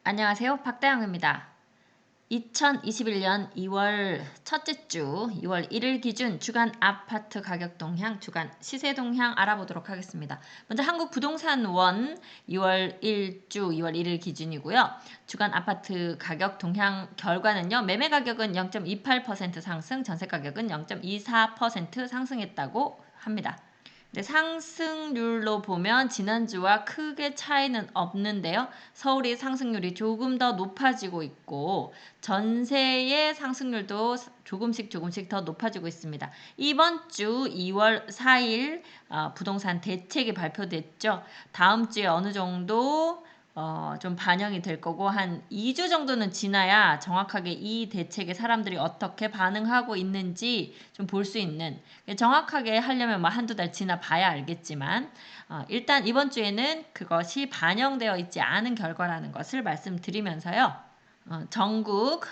안녕하세요. 박다영입니다. 2021년 2월 첫째 주 2월 1일 기준 주간 아파트 가격 동향, 주간 시세 동향 알아보도록 하겠습니다. 먼저 한국부동산원 2월 1주 2월 1일 기준이고요. 주간 아파트 가격 동향 결과는요. 매매 가격은 0.28% 상승, 전세 가격은 0.24% 상승했다고 합니다. 네, 상승률로 보면 지난주와 크게 차이는 없는데요. 서울이 상승률이 조금 더 높아지고 있고 전세의 상승률도 조금씩 더 높아지고 있습니다. 이번 주 2월 4일 부동산 대책이 발표됐죠. 다음 주에 어느 정도 좀 반영이 될 거고 한 2주 정도는 지나야 정확하게 이 대책에 사람들이 어떻게 반응하고 있는지 좀 볼 수 있는, 정확하게 하려면 뭐 한두 달 지나 봐야 알겠지만 일단 이번 주에는 그것이 반영되어 있지 않은 결과라는 것을 말씀드리면서요. 전국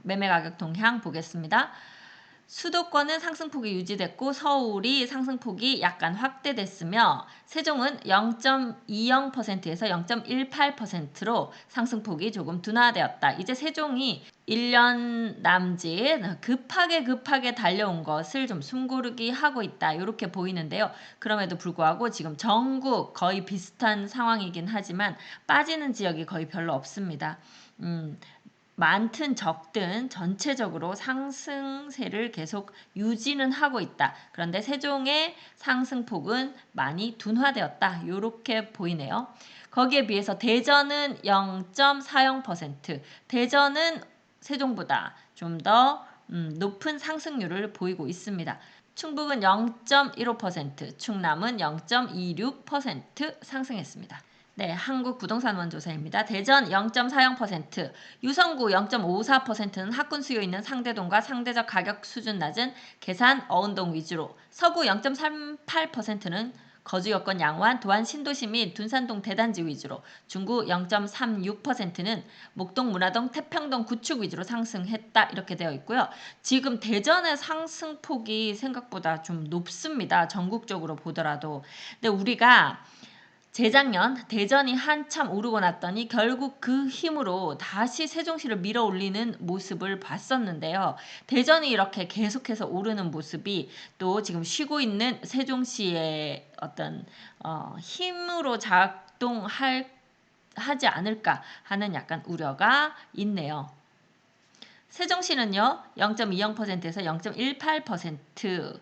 매매 가격 동향 보겠습니다. 수도권은 상승폭이 유지됐고 서울이 상승폭이 약간 확대됐으며 세종은 0.20%에서 0.18%로 상승폭이 조금 둔화되었다. 이제 세종이 1년 남짓 급하게 달려온 것을 좀 숨고르기 하고 있다. 이렇게 보이는데요. 그럼에도 불구하고 지금 전국 거의 비슷한 상황이긴 하지만 빠지는 지역이 거의 별로 없습니다. 많든 적든 전체적으로 상승세를 계속 유지는 하고 있다. 그런데 세종의 상승폭은 많이 둔화되었다. 이렇게 보이네요. 거기에 비해서 대전은 0.40%, 대전은 세종보다 좀 더 높은 상승률을 보이고 있습니다. 충북은 0.15%, 충남은 0.26% 상승했습니다. 네, 한국부동산원 조사입니다. 대전 0.40%, 유성구 0.54%는 학군 수요 있는 상대동과 상대적 가격 수준 낮은 계산 어운동 위주로, 서구 0.38%는 거주 여건 양호한 도안 신도시 및 둔산동 대단지 위주로, 중구 0.36%는 목동 문화동 태평동 구축 위주로 상승했다. 이렇게 되어 있고요. 지금 대전의 상승폭이 생각보다 좀 높습니다. 전국적으로 보더라도. 근데 우리가 재작년 대전이 한참 오르고 났더니 결국 그 힘으로 다시 세종시를 밀어올리는 모습을 봤었는데요. 대전이 이렇게 계속해서 오르는 모습이 또 지금 쉬고 있는 세종시의 어떤 힘으로 하지 않을까 하는 약간 우려가 있네요. 세종시는요 0.20%에서 0.18%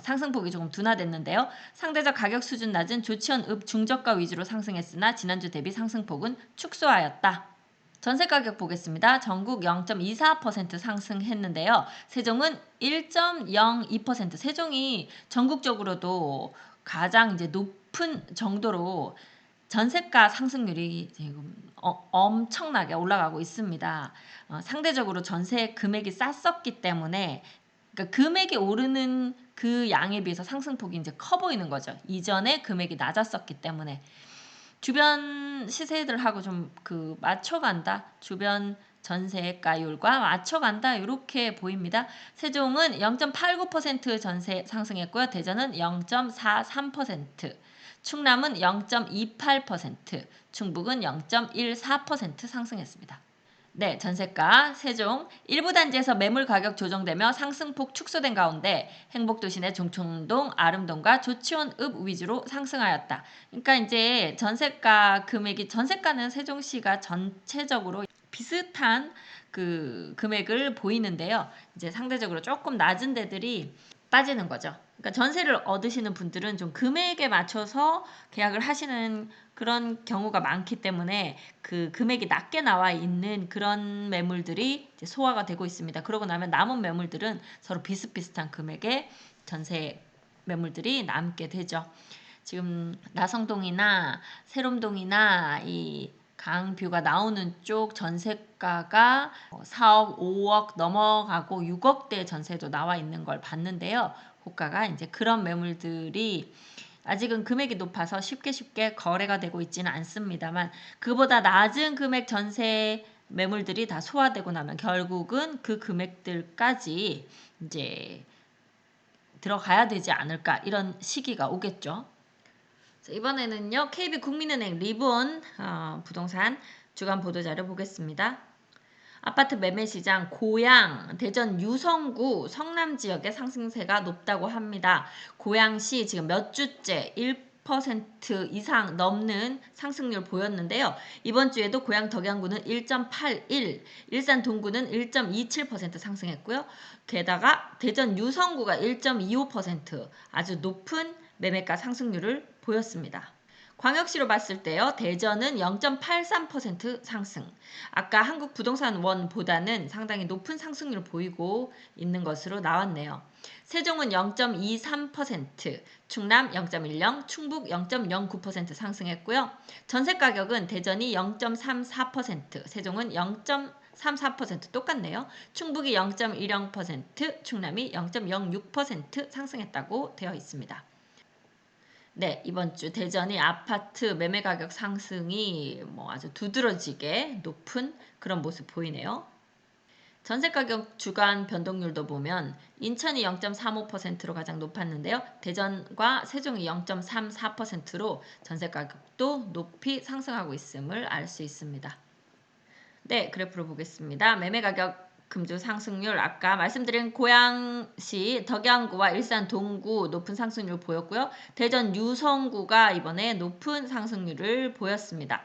상승폭이 조금 둔화됐는데요. 상대적 가격 수준 낮은 조치원 읍 중저가 위주로 상승했으나 지난주 대비 상승폭은 축소하였다. 전세가격 보겠습니다. 전국 0.24% 상승했는데요. 세종은 1.02%, 세종이 전국적으로도 가장 이제 높은 정도로 전세가 상승률이 지금 엄청나게 올라가고 있습니다. 상대적으로 전세 금액이 쌌었기 때문에, 그러니까 금액이 오르는 그 양에 비해서 상승폭이 이제 커 보이는 거죠. 이전에 금액이 낮았었기 때문에 주변 시세들하고 좀 맞춰간다. 주변 전세가율과 맞춰간다. 이렇게 보입니다. 세종은 0.89% 전세 상승했고요. 대전은 0.43%, 충남은 0.28%, 충북은 0.14% 상승했습니다. 네, 전세가 세종 일부 단지에서 매물 가격 조정되며 상승폭 축소된 가운데 행복도시 내 종촌동, 아름동과 조치원 읍 위주로 상승하였다. 그러니까 이제 전세가 금액이, 전세가는 세종시가 전체적으로 비슷한 그 금액을 보이는데요. 이제 상대적으로 조금 낮은 데들이 빠지는 거죠. 그러니까 전세를 얻으시는 분들은 좀 금액에 맞춰서 계약을 하시는 그런 경우가 많기 때문에 그 금액이 낮게 나와 있는 그런 매물들이 이제 소화가 되고 있습니다. 그러고 나면 남은 매물들은 서로 비슷비슷한 금액의 전세 매물들이 남게 되죠. 지금 나성동이나 세롬동이나 이 강뷰가 나오는 쪽 전세가가 4억, 5억 넘어가고 6억대 전세도 나와 있는 걸 봤는데요. 호가가 이제 그런 매물들이 아직은 금액이 높아서 쉽게 거래가 되고 있지는 않습니다만, 그보다 낮은 금액 전세 매물들이 다 소화되고 나면 결국은 그 금액들까지 이제 들어가야 되지 않을까, 이런 시기가 오겠죠. 이번에는요, KB국민은행 리본 부동산 주간 보도자료 보겠습니다. 아파트 매매시장 고양, 대전 유성구, 성남 지역의 상승세가 높다고 합니다. 고양시 지금 몇 주째 1% 이상 넘는 상승률 보였는데요. 이번 주에도 고양 덕양구는 1.81, 일산 동구는 1.27% 상승했고요. 게다가 대전 유성구가 1.25% 아주 높은 매매가 상승률을 보였습니다. 광역시로 봤을 때요. 대전은 0.83% 상승. 아까 한국부동산원보다는 상당히 높은 상승률을 보이고 있는 것으로 나왔네요. 세종은 0.23%, 충남 0.10, 충북 0.09% 상승했고요. 전세 가격은 대전이 0.34%, 세종은 0.34% 똑같네요. 충북이 0.10%, 충남이 0.06% 상승했다고 되어 있습니다. 네, 이번 주 대전이 아파트 매매 가격 상승이 아주 두드러지게 높은 그런 모습 보이네요. 전세 가격 주간 변동률도 보면 인천이 0.35%로 가장 높았는데요. 대전과 세종이 0.34%로 전세 가격도 높이 상승하고 있음을 알 수 있습니다. 네, 그래프로 보겠습니다. 매매 가격 금주 상승률 아까 말씀드린 고양시 덕양구와 일산 동구 높은 상승률 보였고요. 대전 유성구가 이번에 높은 상승률을 보였습니다.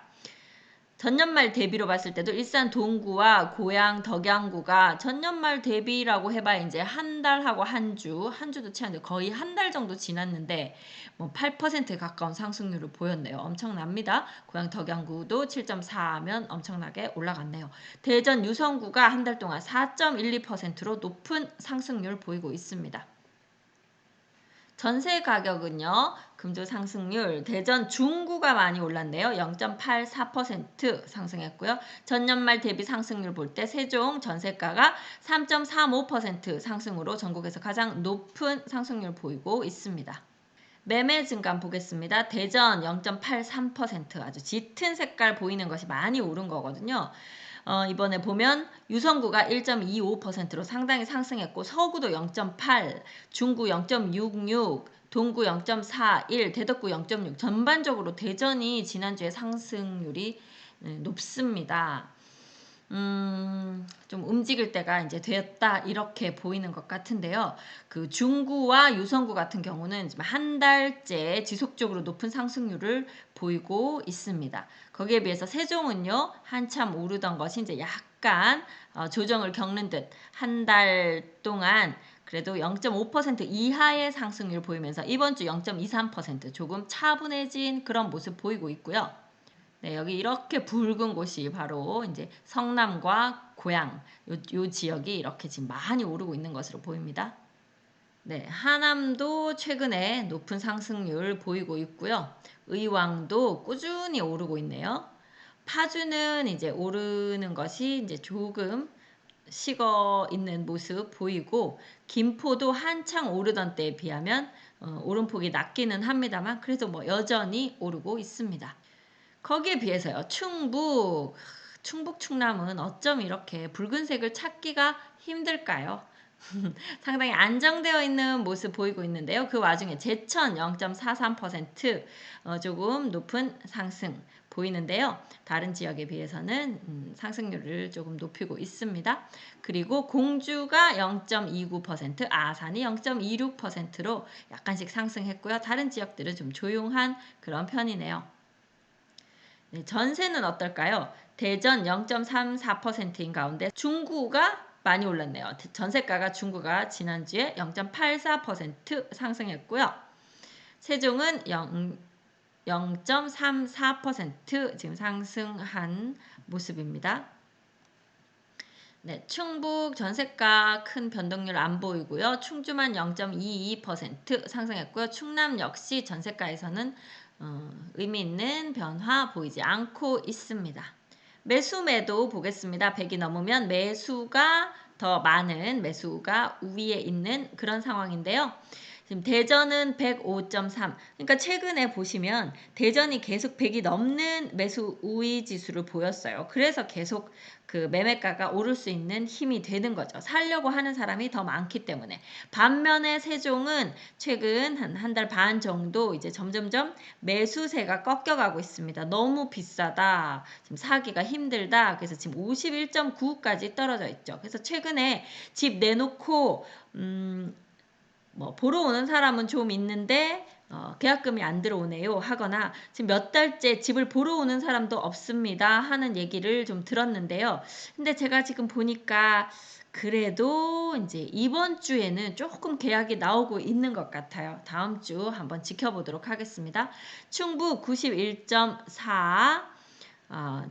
전년말 대비로 봤을 때도 일산 동구와 고양 덕양구가 전년말 대비라고 해봐야 이제 한 달하고 한 주도 채웠는데 거의 한 달 정도 지났는데 8%에 가까운 상승률을 보였네요. 엄청납니다. 고양 덕양구도 7.4면 엄청나게 올라갔네요. 대전 유성구가 한 달 동안 4.12%로 높은 상승률을 보이고 있습니다. 전세 가격은요. 금주 상승률 대전 중구가 많이 올랐네요. 0.84% 상승했고요. 전년말 대비 상승률 볼 때 세종 전세가가 3.35% 상승으로 전국에서 가장 높은 상승률 보이고 있습니다. 매매 증감 보겠습니다. 대전 0.83% 아주 짙은 색깔 보이는 것이 많이 오른 거거든요. 이번에 보면 유성구가 1.25%로 상당히 상승했고 서구도 0.8, 중구 0.66, 동구 0.41, 대덕구 0.6 전반적으로 대전이 지난주에 상승률이 높습니다. 좀 움직일 때가 이제 되었다 이렇게 보이는 것 같은데요. 그 중구와 유성구 같은 경우는 지금 한 달째 지속적으로 높은 상승률을 보이고 있습니다. 거기에 비해서 세종은요 한참 오르던 것이 이제 약간 조정을 겪는 듯 한 달 동안 그래도 0.5% 이하의 상승률 보이면서 이번 주 0.23% 조금 차분해진 그런 모습 보이고 있고요. 네, 여기 이렇게 붉은 곳이 바로 이제 성남과 고양 요 지역이 이렇게 지금 많이 오르고 있는 것으로 보입니다. 네, 하남도 최근에 높은 상승률 보이고 있고요. 의왕도 꾸준히 오르고 있네요. 파주는 이제 오르는 것이 이제 조금 식어 있는 모습 보이고 김포도 한창 오르던 때에 비하면 오름폭이 낮기는 합니다만 그래도 여전히 오르고 있습니다. 거기에 비해서요. 충북, 충남은 어쩜 이렇게 붉은색을 찾기가 힘들까요? 상당히 안정되어 있는 모습 보이고 있는데요. 그 와중에 제천 0.43% 조금 높은 상승 보이는데요. 다른 지역에 비해서는 상승률을 조금 높이고 있습니다. 그리고 공주가 0.29%, 아산이 0.26%로 약간씩 상승했고요. 다른 지역들은 좀 조용한 그런 편이네요. 네, 전세는 어떨까요? 대전 0.34%인 가운데 중구가 많이 올랐네요. 전세가가 중구가 지난주에 0.84% 상승했고요. 세종은 0.34% 지금 상승한 모습입니다. 네, 충북 전세가 큰 변동률 안 보이고요. 충주만 0.22% 상승했고요. 충남 역시 전세가에서는 의미 있는 변화 보이지 않고 있습니다. 매수 매도 보겠습니다. 100이 넘으면 매수가 더 많은 매수가 우위에 있는 그런 상황인데요. 지금 대전은 105.3. 그러니까 최근에 보시면 대전이 계속 100이 넘는 매수 우위 지수를 보였어요. 그래서 계속 그 매매가가 오를 수 있는 힘이 되는 거죠. 살려고 하는 사람이 더 많기 때문에. 반면에 세종은 최근 한 달 반 정도 이제 점점점 매수세가 꺾여가고 있습니다. 너무 비싸다. 지금 사기가 힘들다. 그래서 지금 51.9까지 떨어져 있죠. 그래서 최근에 집 내놓고 뭐 보러 오는 사람은 좀 있는데 계약금이 안 들어오네요 하거나 지금 몇 달째 집을 보러 오는 사람도 없습니다 하는 얘기를 좀 들었는데요. 근데 제가 지금 보니까 그래도 이제 이번 주에는 조금 계약이 나오고 있는 것 같아요. 다음 주 한번 지켜보도록 하겠습니다. 충북 91.4,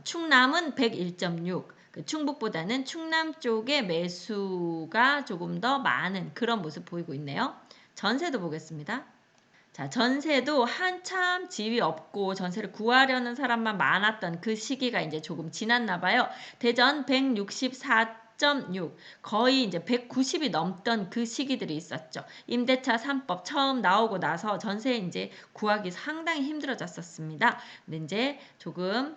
충남은 101.6. 충북보다는 충남 쪽의 매수가 조금 더 많은 그런 모습 보이고 있네요. 전세도 보겠습니다. 자, 전세도 한참 집이 없고 전세를 구하려는 사람만 많았던 그 시기가 이제 조금 지났나 봐요. 대전 164.6, 거의 이제 190이 넘던 그 시기들이 있었죠. 임대차 3법 처음 나오고 나서 전세 이제 구하기 상당히 힘들어졌었습니다. 근데 이제 조금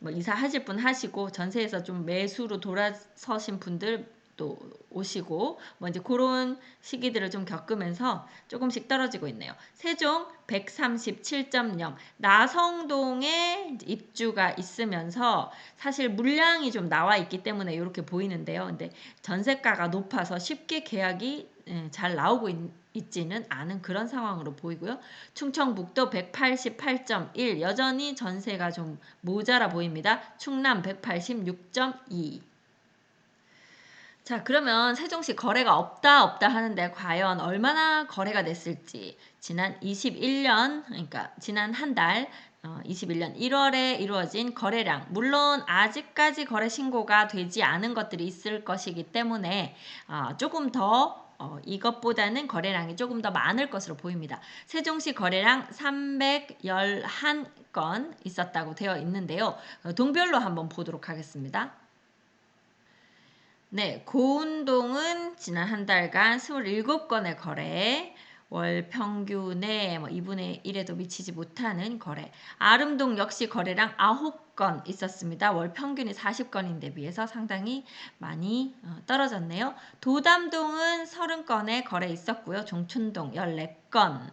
뭐 이사하실 분 하시고 전세에서 좀 매수로 돌아서신 분들 또 오시고 뭐 이제 그런 시기들을 좀 겪으면서 조금씩 떨어지고 있네요. 세종 137.0, 나성동에 입주가 있으면서 사실 물량이 좀 나와 있기 때문에 이렇게 보이는데요. 근데 전세가가 높아서 쉽게 계약이 잘 나오고 있지는 않은 그런 상황으로 보이고요. 충청북도 188.1, 여전히 전세가 좀 모자라 보입니다. 충남 186.2. 자, 그러면 세종시 거래가 없다 하는데 과연 얼마나 거래가 됐을지 지난 21년, 그러니까 지난 한 달 21년 1월에 이루어진 거래량, 물론 아직까지 거래 신고가 되지 않은 것들이 있을 것이기 때문에 조금 더 이것보다는 거래량이 조금 더 많을 것으로 보입니다. 세종시 거래량 311건 있었다고 되어 있는데요. 동별로 한번 보도록 하겠습니다. 네, 고운동은 지난 한 달간 27건의 거래, 월 평균에 2분의 1에도 미치지 못하는 거래. 아름동 역시 거래량 9건 있었습니다. 월 평균이 40건인데 비해서 상당히 많이 떨어졌네요. 도담동은 30건의 거래 있었고요. 종춘동 14건.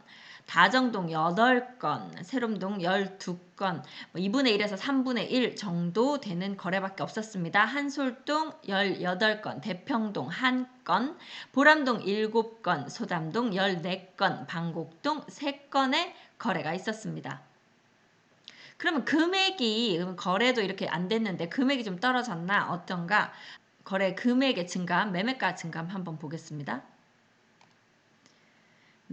다정동 8건, 세롬동 12건, 2분의 1에서 3분의 1 정도 되는 거래밖에 없었습니다. 한솔동 18건, 대평동 1건, 보람동 7건, 소담동 14건, 방곡동 3건의 거래가 있었습니다. 그러면 금액이 거래도 이렇게 안 됐는데 금액이 좀 떨어졌나 어떤가? 거래 금액의 증감, 매매가 증감 한번 보겠습니다.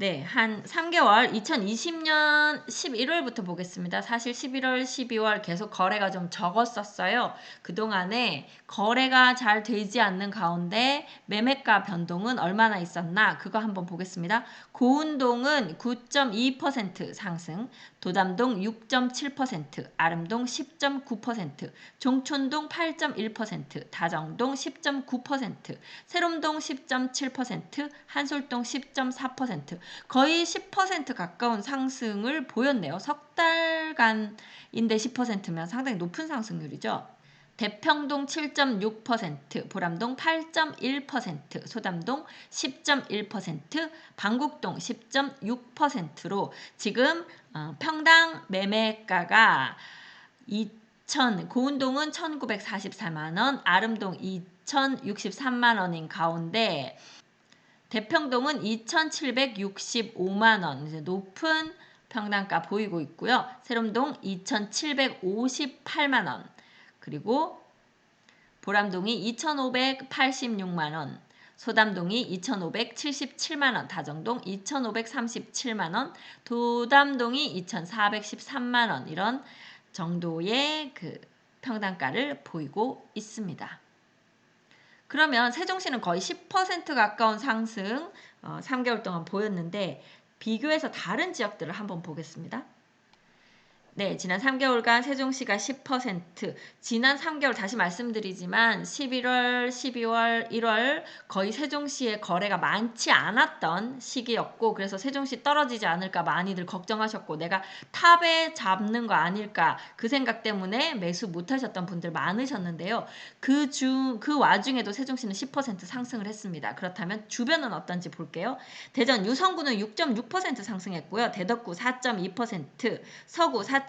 네, 한 3개월, 2020년 11월부터 보겠습니다. 사실 11월, 12월 계속 거래가 좀 적었었어요. 그동안에 거래가 잘 되지 않는 가운데 매매가 변동은 얼마나 있었나 그거 한번 보겠습니다. 고운동은 9.2% 상승, 도담동 6.7%, 아름동 10.9%, 종촌동 8.1%, 다정동 10.9%, 세롬동 10.7%, 한솔동 10.4%, 거의 10% 가까운 상승을 보였네요. 석 달간인데 10%면 상당히 높은 상승률이죠. 대평동 7.6%, 보람동 8.1%, 소담동 10.1%, 방곡동 10.6%로 지금 평당 매매가가 고운동은 1,944만원, 아름동 2,063만원인 가운데 대평동은 2,765만원, 이제 높은 평당가 보이고 있고요. 세롬동 2,758만원, 그리고 보람동이 2,586만원, 소담동이 2,577만원, 다정동 2,537만원, 도담동이 2,413만원, 이런 정도의 그 평당가를 보이고 있습니다. 그러면 세종시는 거의 10% 가까운 상승 3개월 동안 보였는데 비교해서 다른 지역들을 한번 보겠습니다. 네, 지난 3개월간 세종시가 10%, 지난 3개월 다시 말씀드리지만 11월, 12월, 1월 거의 세종시의 거래가 많지 않았던 시기였고 그래서 세종시 떨어지지 않을까 많이들 걱정하셨고 내가 탑에 잡는 거 아닐까 그 생각 때문에 매수 못하셨던 분들 많으셨는데요. 그 와중에도 세종시는 10% 상승을 했습니다. 그렇다면 주변은 어떤지 볼게요. 대전 유성구는 6.6% 상승했고요. 대덕구 4.2%, 서구 4.8%,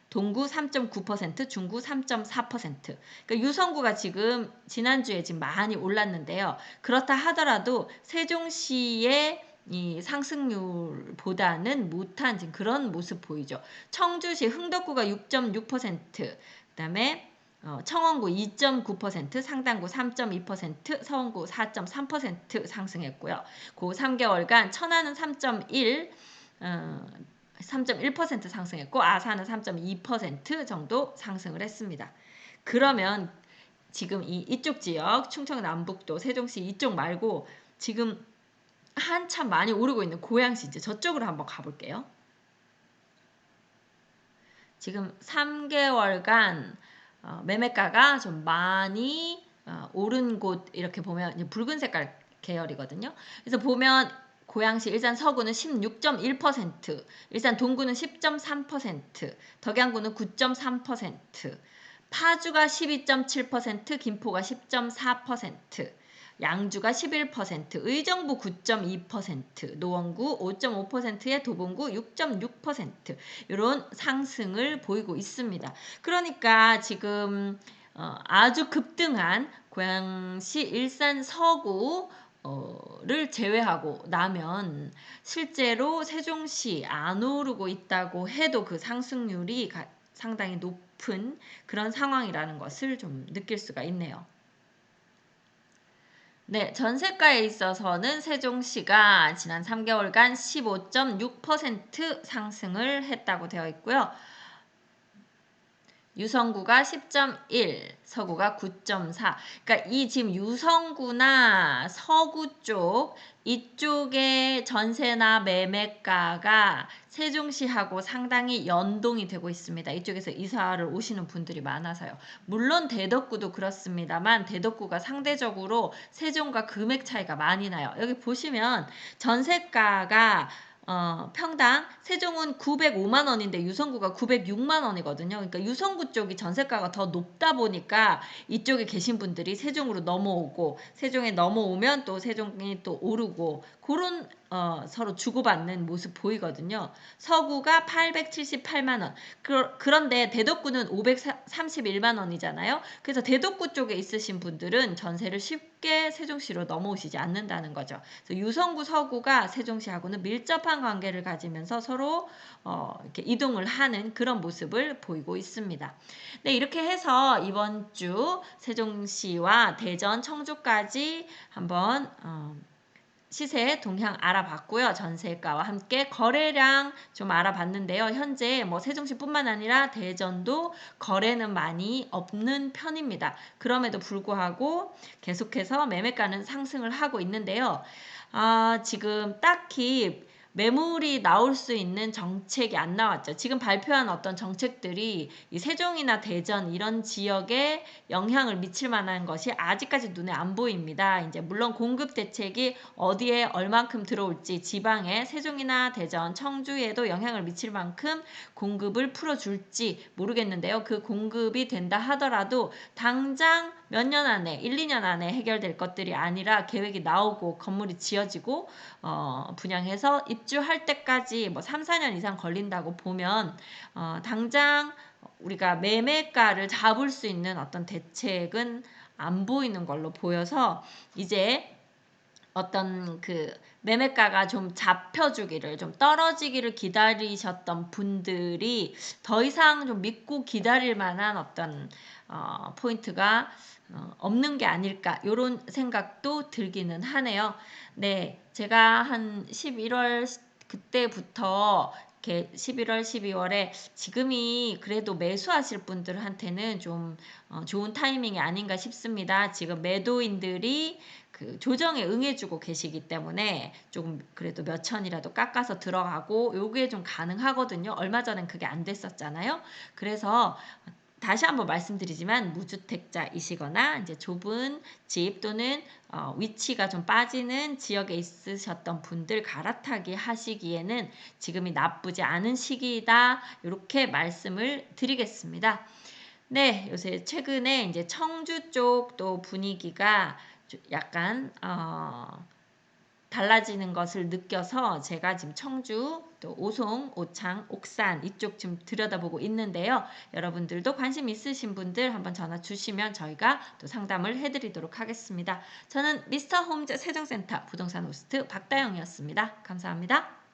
동구 3.9%, 중구 3.4%. 그러니까 유성구가 지금 지난주에 지금 많이 올랐는데요. 그렇다 하더라도 세종시의 이 상승률보다는 못한 지금 그런 모습 보이죠. 청주시 흥덕구가 6.6%, 그다음에 청원구 2.9%, 상당구 3.2%, 서원구 4.3% 상승했고요. 그 3개월간 천안은 3.1% 상승했고 아산은 3.2% 정도 상승을 했습니다. 그러면 지금 이쪽 지역 충청 남북도 세종시 이쪽 말고 지금 한참 많이 오르고 있는 고양시 이제 저쪽으로 한번 가볼게요. 지금 3개월간 매매가가 좀 많이 오른 곳 이렇게 보면 이제 붉은 색깔 계열이거든요. 그래서 보면 고양시 일산 서구는 16.1%, 일산 동구는 10.3%, 덕양구는 9.3%, 파주가 12.7%, 김포가 10.4%, 양주가 11%, 의정부 9.2%, 노원구 5.5%에 도봉구 6.6% 이런 상승을 보이고 있습니다. 그러니까 지금 아주 급등한 고양시 일산 서구 를 제외하고 나면 실제로 세종시 안 오르고 있다고 해도 그 상승률이 상당히 높은 그런 상황이라는 것을 좀 느낄 수가 있네요. 네, 전세가에 있어서는 세종시가 지난 3개월간 15.6% 상승을 했다고 되어 있고요. 유성구가 10.1, 서구가 9.4. 그러니까 이 지금 유성구나 서구 쪽 이쪽의 전세나 매매가가 세종시하고 상당히 연동이 되고 있습니다. 이쪽에서 이사를 오시는 분들이 많아서요. 물론 대덕구도 그렇습니다만 대덕구가 상대적으로 세종과 금액 차이가 많이 나요. 여기 보시면 전세가가 평당 세종은 905만 원인데 유성구가 906만 원이거든요. 그러니까 유성구 쪽이 전세가가 더 높다 보니까 이쪽에 계신 분들이 세종으로 넘어오고 세종에 넘어오면 또 세종이 또 오르고 그런 서로 주고받는 모습 보이거든요. 서구가 878만 원. 그런데 대덕구는 531만 원이잖아요. 그래서 대덕구 쪽에 있으신 분들은 전세를 쉽게 세종시로 넘어오시지 않는다는 거죠. 그래서 유성구, 서구가 세종시하고는 밀접한 관계를 가지면서 서로 이렇게 이동을 하는 그런 모습을 보이고 있습니다. 네, 이렇게 해서 이번 주 세종시와 대전, 청주까지 한번 시세 동향 알아봤고요. 전세가와 함께 거래량 좀 알아봤는데요. 현재 뭐 세종시뿐만 아니라 대전도 거래는 많이 없는 편입니다. 그럼에도 불구하고 계속해서 매매가는 상승을 하고 있는데요. 지금 딱히 매물이 나올 수 있는 정책이 안 나왔죠. 지금 발표한 어떤 정책들이 이 세종이나 대전 이런 지역에 영향을 미칠 만한 것이 아직까지 눈에 안 보입니다. 이제 물론 공급 대책이 어디에 얼만큼 들어올지 지방에 세종이나 대전, 청주에도 영향을 미칠 만큼 공급을 풀어줄지 모르겠는데요. 그 공급이 된다 하더라도 당장 몇 년 안에 1, 2년 안에 해결될 것들이 아니라 계획이 나오고 건물이 지어지고 분양해서 입주할 때까지 뭐 3, 4년 이상 걸린다고 보면 당장 우리가 매매가를 잡을 수 있는 어떤 대책은 안 보이는 걸로 보여서 이제 어떤 그 매매가가 좀 잡혀주기를 좀 떨어지기를 기다리셨던 분들이 더 이상 좀 믿고 기다릴 만한 어떤 포인트가 없는 게 아닐까 이런 생각도 들기는 하네요. 네, 제가 한 11월 그때부터 이렇게 11월, 12월에 지금이 그래도 매수하실 분들한테는 좀 좋은 타이밍이 아닌가 싶습니다. 지금 매도인들이 그 조정에 응해주고 계시기 때문에 조금 그래도 몇 천이라도 깎아서 들어가고 요게 좀 가능하거든요. 얼마 전엔 그게 안 됐었잖아요. 그래서 다시 한번 말씀드리지만 무주택자이시거나 이제 좁은 집 또는 위치가 좀 빠지는 지역에 있으셨던 분들 갈아타기 하시기에는 지금이 나쁘지 않은 시기이다. 이렇게 말씀을 드리겠습니다. 네, 요새 최근에 이제 청주 쪽 또 분위기가 약간 달라지는 것을 느껴서 제가 지금 청주, 또 오송, 오창, 옥산 이쪽 지금 들여다보고 있는데요. 여러분들도 관심 있으신 분들 한번 전화 주시면 저희가 또 상담을 해드리도록 하겠습니다. 저는 미스터 홈즈 세종센터 부동산 호스트 박다영이었습니다. 감사합니다.